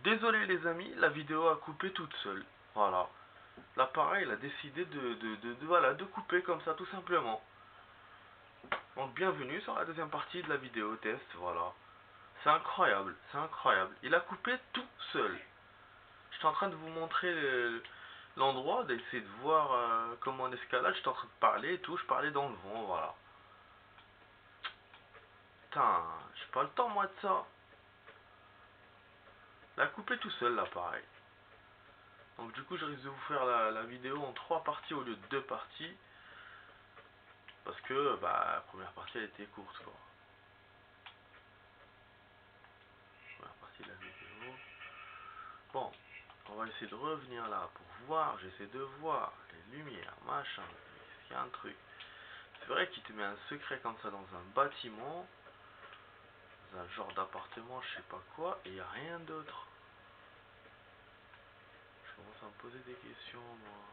Désolé les amis, la vidéo a coupé toute seule. Voilà. L'appareil a décidé voilà, de couper comme ça tout simplement. Donc bienvenue sur la deuxième partie de la vidéo test, voilà. C'est incroyable, c'est incroyable. Il a coupé tout seul. J'étais en train de vous montrer l'endroit, d'essayer de voir comment on escalade. J'étais en train de parler et tout, je parlais dans le vent, voilà. Putain, j'ai pas le temps moi de ça. Il a coupé tout seul l'appareil. Donc du coup je risque de vous faire la vidéo en 3 parties au lieu de 2 parties. Parce que la première partie elle était courte quoi. Première partie de la vidéo. Bon, on va essayer de revenir là pour voir. J'essaie de voir les lumières, machin. Est-ce qu'il y a un truc? C'est vrai qu'il te met un secret comme ça dans un bâtiment. Dans un genre d'appartement, je sais pas quoi. Et il n'y a rien d'autre. Je commence à me poser des questions moi.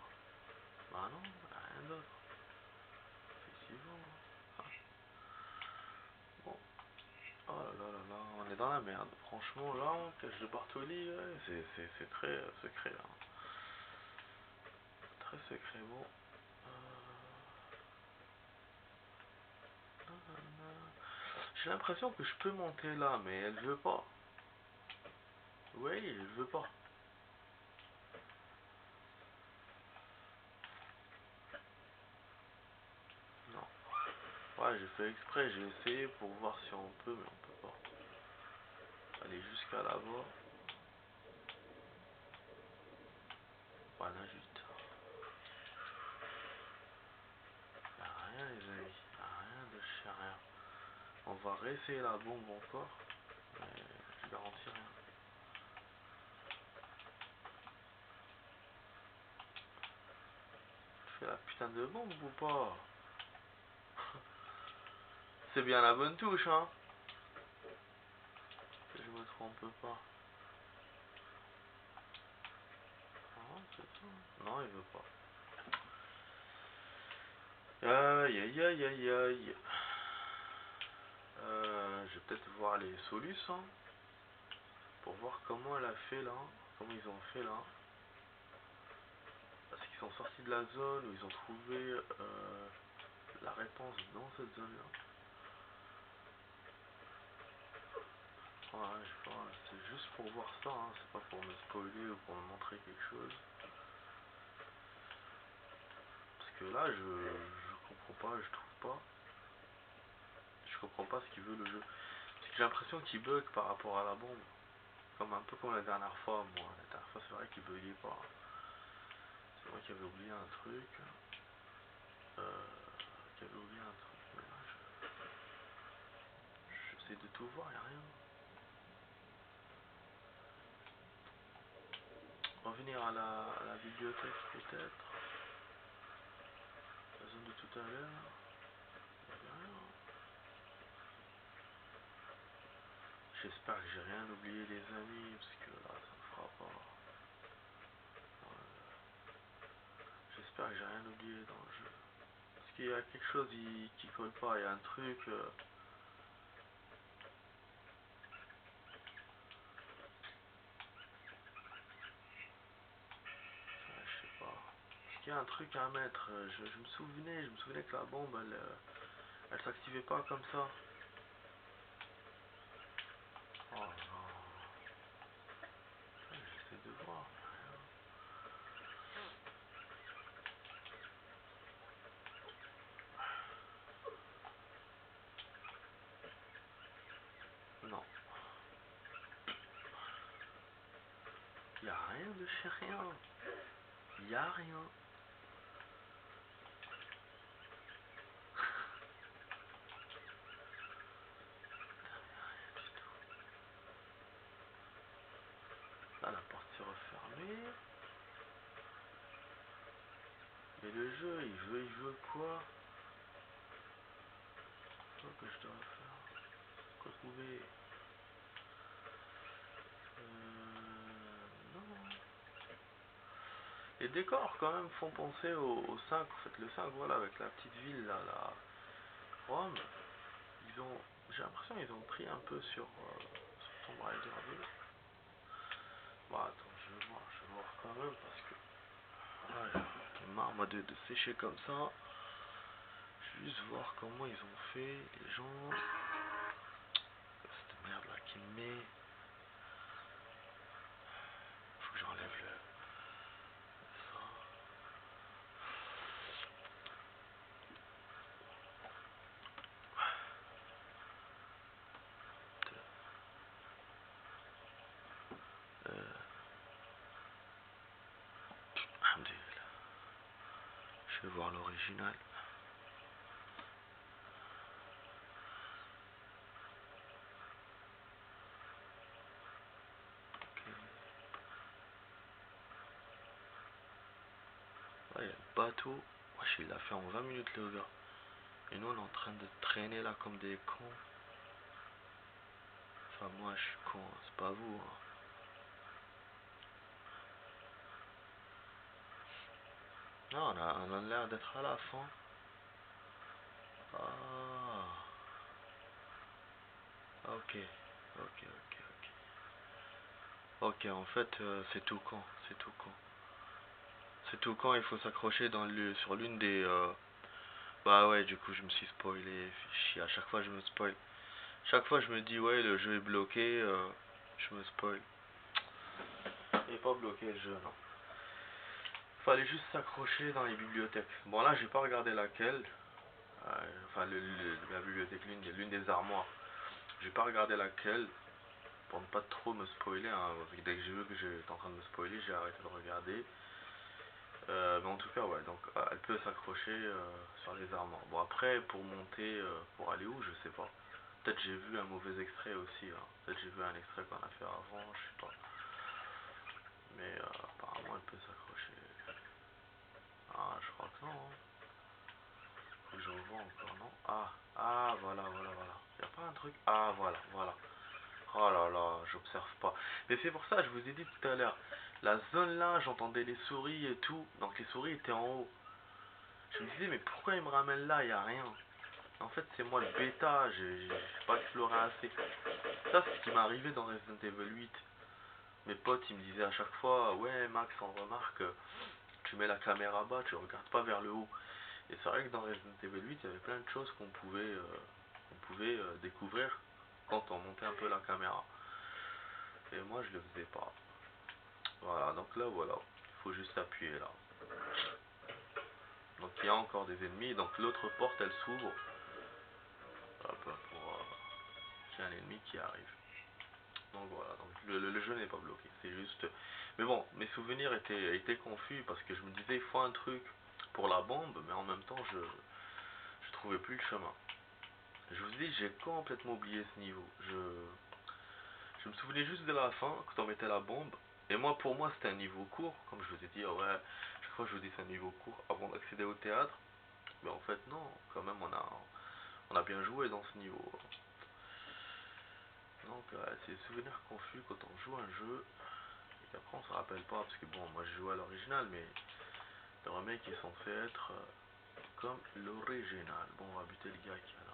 Bah non, il n'y a rien d'autre. Effectivement. Ah. Bon. Oh là là là là, on est dans la merde. Franchement, là, on cache de Bartoli, ouais, c'est très secret. Hein. Très secret, bon. J'ai l'impression que je peux monter là, mais elle veut pas. Oui, elle veut pas. Non. Ouais, j'ai fait exprès, j'ai essayé pour voir si on peut, mais on peut pas. Aller jusqu'à là-bas. Voilà, juste. Y'a rien, les amis. Y'a rien de chez rien. On va réessayer la bombe encore, mais je garantis rien. Je fais la putain de bombe ou pas? C'est bien la bonne touche, hein. Si je me trompe pas. Non, c'est ça. Non, il veut pas. Aïe aïe aïe aïe aïe. Je vais peut-être voir les solus, hein, pour voir comment elle a fait là. Comment ils ont fait là. Parce qu'ils sont sortis de la zone où ils ont trouvé la réponse dans cette zone là. Ouais, je vois, c'est juste pour voir ça, hein, c'est pas pour me spoiler ou pour me montrer quelque chose. Parce que là, je comprends pas, je trouve pas. Je comprends pas ce qu'il veut le jeu. Parce que j'ai l'impression qu'il bug par rapport à la bombe. Comme un peu comme la dernière fois, moi. La dernière fois, c'est vrai qu'il buguait pas. C'est moi qui avais oublié un truc. Qui avait oublié un truc. Mais là, j'essaie de tout voir, y'a rien. Revenir à la bibliothèque peut-être. La zone de tout à l'heure. Y'a rien. J'espère que j'ai rien oublié les amis, parce que là ça ne fera pas. J'espère que j'ai rien oublié dans le jeu. Parce qu'il y a quelque chose qui colle pas, il y a un truc. Je sais pas. Est-ce qu'il y a un truc à mettre? Je me souvenais que la bombe elle s'activait pas comme ça. Oh non. J'essaie de voir, mais rien. Non. Y a rien de chez rien. Y a rien. Là la porte s'est refermée. Mais le jeu, il veut quoi? C'est quoi que je dois faire? Retrouver. Non. Les décors quand même font penser au 5. En fait, le 5, voilà, avec la petite ville là, la Rome. J'ai l'impression qu'ils ont pris un peu sur Tomb Raider 2. moi de sécher comme ça. Juste voir comment ils ont fait les gens. Cette merde là qui me met. Faut que j'enlève le. Ça. Alhamdulillah. Je vais voir l'original. Il y a le bateau. Wesh, il l'a fait en 20 minutes le gars. Et nous on est en train de traîner là comme des cons. Enfin moi je suis con, c'est pas vous. Hein. Non, on a l'air d'être à la fin. Ah. Ok. Ok, ok, ok. Ok, en fait c'est tout con. C'est tout con. C'est tout quand il faut s'accrocher sur l'une des... Bah ouais, du coup je me suis spoilé. Chier, à chaque fois je me spoil. Chaque fois je me dis ouais le jeu est bloqué, je me spoil. Il est pas bloqué le jeu, non. Fallait juste s'accrocher dans les bibliothèques. Bon là j'ai pas regardé laquelle. Enfin la bibliothèque, l'une des armoires. J'ai pas regardé laquelle. Pour ne pas trop me spoiler. Hein. Dès que j'ai vu que j'étais en train de me spoiler, j'ai arrêté de regarder. Mais en tout cas, ouais, donc elle peut s'accrocher sur les armoires. Bon, après, pour monter, pour aller où, je sais pas. Peut-être j'ai vu un mauvais extrait aussi. Hein. Peut-être j'ai vu un extrait qu'on a fait avant, je sais pas. Mais apparemment, elle peut s'accrocher. Ah, je crois que non. Hein. Faut que je revois encore, non? Ah, voilà, voilà, voilà. Y a pas un truc? Ah, voilà, voilà. Oh là là, j'observe pas. Mais c'est pour ça, je vous ai dit tout à l'heure. La zone là, j'entendais les souris et tout. Donc les souris étaient en haut. Je me disais, mais pourquoi il me ramène là? Y a rien. En fait, c'est moi le bêta. J'ai pas exploré assez. Ça, c'est ce qui m'est arrivé dans Resident Evil 8. Mes potes, ils me disaient à chaque fois, ouais, Max, on remarque, tu mets la caméra bas, tu regardes pas vers le haut. Et c'est vrai que dans Resident Evil 8, il y avait plein de choses qu'on pouvait découvrir quand on montait un peu la caméra. Et moi, je le faisais pas. Voilà, donc là, voilà. Il faut juste appuyer là. Donc il y a encore des ennemis. Donc l'autre porte, elle s'ouvre. J'ai un ennemi qui arrive. Donc voilà, donc le jeu n'est pas bloqué. C'est juste... Mais bon, mes souvenirs étaient confus parce que je me disais, il faut un truc pour la bombe. Mais en même temps, je trouvais plus le chemin. Je vous dis, j'ai complètement oublié ce niveau. Je me souvenais juste de la fin, quand on mettait la bombe. Et moi, pour moi, c'était un niveau court. Comme je vous ai dit, ouais, je crois que je vous dis c'est un niveau court avant d'accéder au théâtre. Mais en fait, non, quand même, on a bien joué dans ce niveau. Donc, c'est des souvenirs confus quand on joue un jeu. Et qu'après, on se rappelle pas. Parce que bon, moi, j'ai joué à l'original, mais le remake est censé être comme l'original. Bon, on va buter le gars qui est là.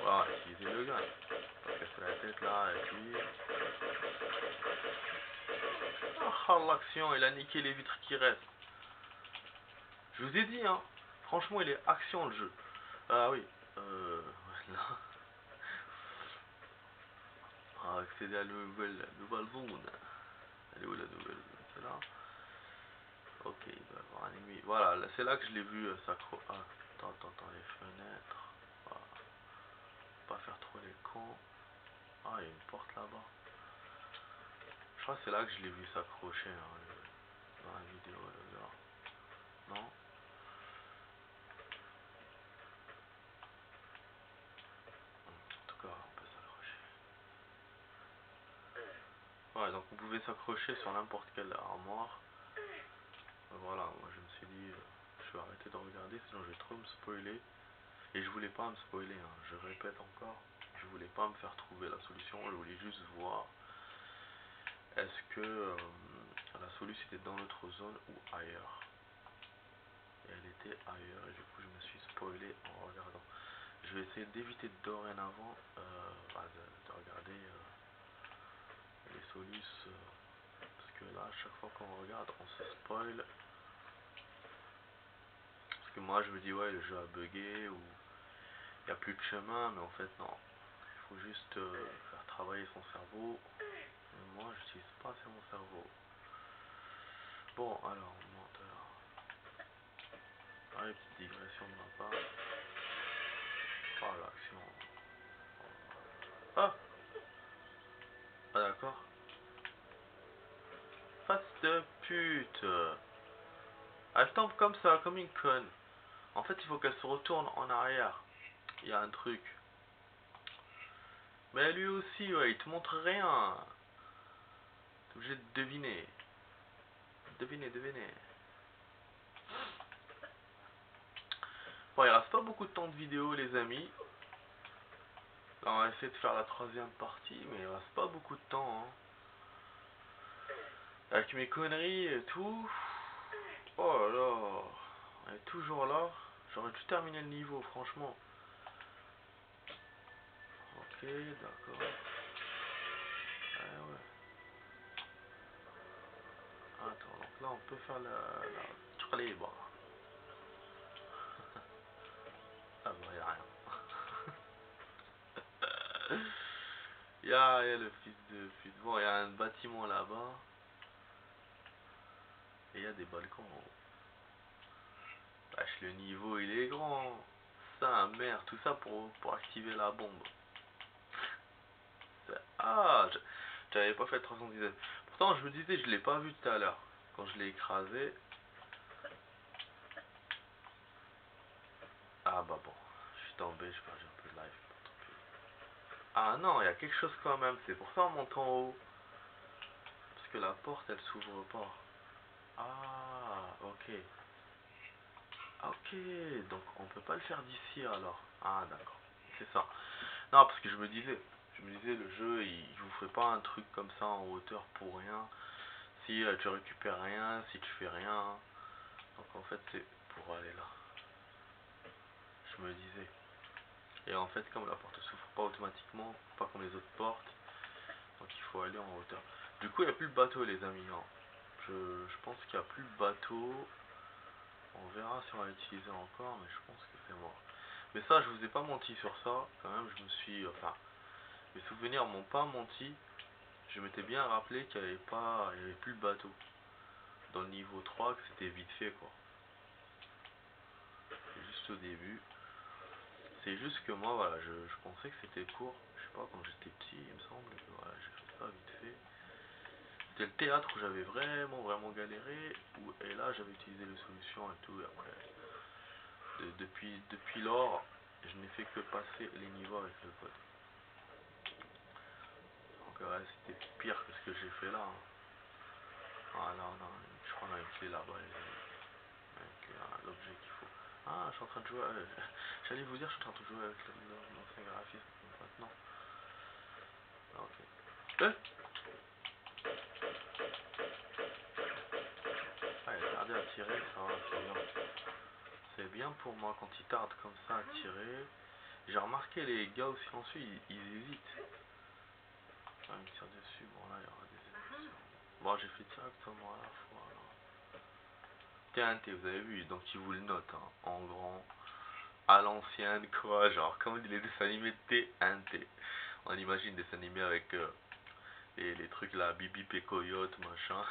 Voilà, utiliser le gun. Casser la tête là, et puis... Ah, l'action, il a niqué les vitres qui restent. Je vous ai dit, hein. Franchement, il est action le jeu. Ah oui. Voilà. Ah, accéder à la nouvelle zone. Elle est où la nouvelle zone? C'est là. Ok, il doit y avoir un ennemi. Voilà, c'est là que je l'ai vu s'accro. Ah, attends, les fenêtres. Voilà. Pas faire trop les cons. Ah, il y a une porte là-bas. Je crois que c'est là que je l'ai vu s'accrocher hein, dans la vidéo, le gars. Non? En tout cas, on peut s'accrocher. Ouais, donc on pouvait s'accrocher sur n'importe quelle armoire. Voilà, moi je me suis dit, je vais arrêter de regarder, sinon je vais trop me spoiler. Et je voulais pas me spoiler, hein, je répète encore, je voulais pas me faire trouver la solution, je voulais juste voir est-ce que la solution était dans notre zone ou ailleurs. Et elle était ailleurs, et du coup je me suis spoilé en regardant. Je vais essayer d'éviter dorénavant de regarder les solutions, parce que que là, à chaque fois qu'on regarde, on se spoil. Parce que moi, je me dis, ouais, le jeu a bugué ou il n'y a plus de chemin, mais en fait, non. Il faut juste faire travailler son cerveau. Et moi, je n'utilise pas assez mon cerveau. Bon, alors, on monte alors. Allez, petite digression de ma part. Oh, l'action. Ah! Ah, d'accord. Face de pute. Elle tombe comme ça, comme une conne. En fait, il faut qu'elle se retourne en arrière. Il y a un truc. Mais lui aussi, ouais, il te montre rien. T'es obligé de deviner. Devinez, devinez. Bon, il reste pas beaucoup de temps de vidéo, les amis. Là, on va essayer de faire la troisième partie, mais il reste pas beaucoup de temps. Hein. Avec mes conneries et tout. Oh là là. Elle est toujours là. J'aurais dû terminer le niveau, franchement. Ok, d'accord. Ouais. Attends, donc là, on peut faire la libre. Ah bah, y'a rien. Y'a le fils de pute. Bon, il y a un bâtiment là-bas. Et il y a des balcons en haut. Wesh, le niveau il est grand. Ça, merde, tout ça pour activer la bombe. Ah, j'avais pas fait 310. Pourtant, je me disais, je l'ai pas vu tout à l'heure. Quand je l'ai écrasé. Ah bah bon, je suis tombé, je perds un peu de life. Ah non, il y a quelque chose quand même. C'est pour ça on monte en haut. Parce que la porte, elle s'ouvre pas. Ah, ok. Ok, donc on peut pas le faire d'ici alors. Ah d'accord, c'est ça. Non, parce que je me disais le jeu il vous fait pas un truc comme ça en hauteur pour rien. Si tu récupères rien, si tu fais rien. Donc en fait c'est pour aller là. Je me disais. Et en fait comme la porte s'ouvre pas automatiquement, pas comme les autres portes, donc il faut aller en hauteur. Du coup il n'y a plus le bateau les amis. Hein. Je pense qu'il n'y a plus le bateau. On verra si on va l'utiliser encore, mais je pense que c'est mort. Mais ça, je vous ai pas menti sur ça. Quand même, je me suis... Enfin, mes souvenirs m'ont pas menti. Je m'étais bien rappelé qu'il n'y avait pas... Il y avait plus le bateau. Dans le niveau 3, que c'était vite fait, quoi. C'est juste au début. C'est juste que moi, voilà, je pensais que c'était court. Je sais pas, quand j'étais petit, il me semble que voilà, j'ai fait ça vite fait. C'était le théâtre où j'avais vraiment galéré. Et là, j'avais utilisé les solutions et tout. Et après, depuis lors, je n'ai fait que passer les niveaux avec le code. Donc ouais, c'était pire que ce que j'ai fait là. Hein. Ah là, je crois qu'on a une clé là-bas, avec l'objet qu'il faut. Ah, je suis en train de jouer. J'allais vous dire, je suis en train de jouer avec l'ancien graphisme. Maintenant. Ah, ok. Ah, il a tardé à tirer, ça va, c'est bien. C'est bien pour moi quand il tarde comme ça à tirer. J'ai remarqué les gars au silencieux, ils hésitent. Ah, il me tire dessus, bon là il y aura des ennemis. Bon, j'ai fait directement à la fois alors. TNT, vous avez vu, donc il vous le note hein, en grand, à l'ancienne, quoi, genre comme les dessins animés de TNT. On imagine des dessins animés avec les trucs là, Bibi et Coyote, machin.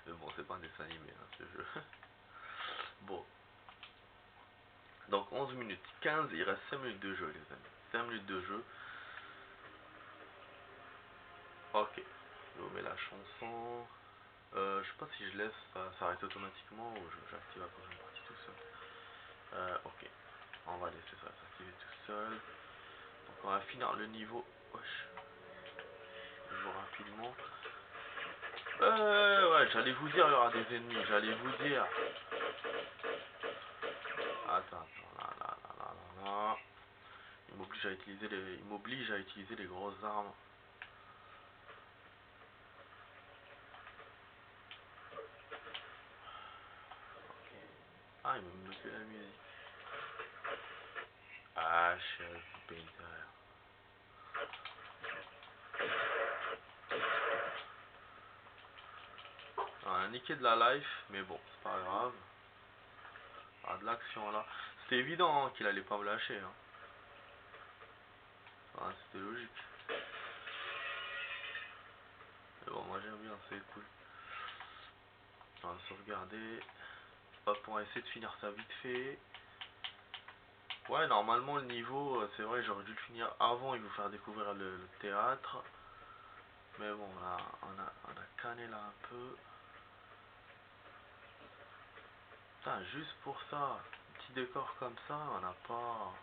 Mais bon, c'est pas un dessin animé, hein, ce jeu. Bon, donc 11 minutes 15, il reste 5 minutes de jeu, les amis. 5 minutes de jeu. Ok, je vous mets la chanson. Je sais pas si je laisse ça s'arrêter automatiquement ou j'active la prochaine partie tout seul. Ok, on va laisser ça s'activer tout seul. Donc on va finir le niveau. Wesh. Niveau rapidement. Ouais, j'allais vous dire il y aura des ennemis, j'allais vous dire. Attends, là. Il m'oblige à utiliser les grosses armes. Ok. Ah, il me met que la musique. Ah, chérie, Painter. niqué de la life, mais bon, c'est pas grave. Ah, de l'action là. C'était évident hein, qu'il allait pas me lâcher. Hein. Ah, c'était logique. Mais bon, moi j'aime bien, c'est cool. On va sauvegarder. Hop, on va essayer de finir ça vite fait. Ouais, normalement le niveau, c'est vrai, j'aurais dû le finir avant et vous faire découvrir le théâtre. Mais bon, là, on a canné là un peu. Putain, juste pour ça, un petit décor comme ça, on n'a pas...